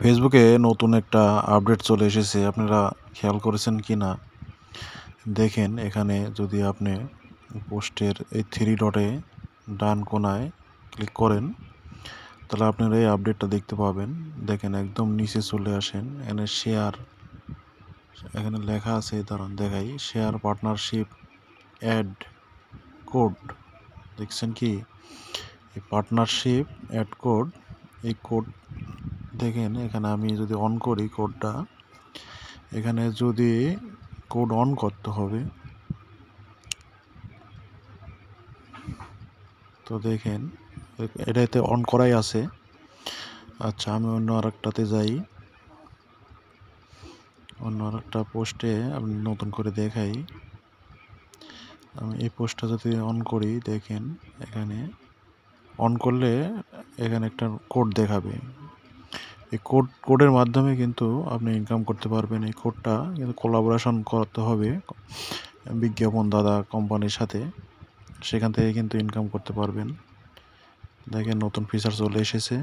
ফেসবুকে নতুন একটা আপডেট চলে এসেছে, আপনারা খেয়াল করেছেন কি না দেখেন। এখানে যদি আপনি পোস্টের এই থ্রি ডটে ডান কোনায় ক্লিক করেন তাহলে আপনারা এই আপডেটটা দেখতে পাবেন। দেখেন একদম নিচে চলে আসেন, এখানে শেয়ার, এখানে লেখা আছে, দাঁড়ান দেখাই, শেয়ার পার্টনারশিপ অ্যাড কোড। দেখছেন কি এই পার্টনারশিপ অ্যাড কোড, এই কোড দেখেন। এখানে আমি যদি অন করি কোডটা, এখানে যদি কোড অন করতে হবে তো দেখেন এটাতে অন করাই আছে। আচ্ছা, আমি অন্য আরেকটাতে যাই, অন্য আরেকটা পোস্টে আমি নতুন করে দেখাই। আমি এই পোস্টটা যদি অন করি, দেখেন এখানে অন করলে এখানে একটা কোড দেখাবে। এই কোডের মাধ্যমে কিন্তু আপনি ইনকাম করতে পারবেন। এই কোডটা কিন্তু কোলাবোরেশন করতে হবে বিজ্ঞাপন দাতা কোম্পানির সাথে, সেখান থেকে কিন্তু ইনকাম করতে পারবেন। দেখেন নতুন ফিচার চলে এসেছে।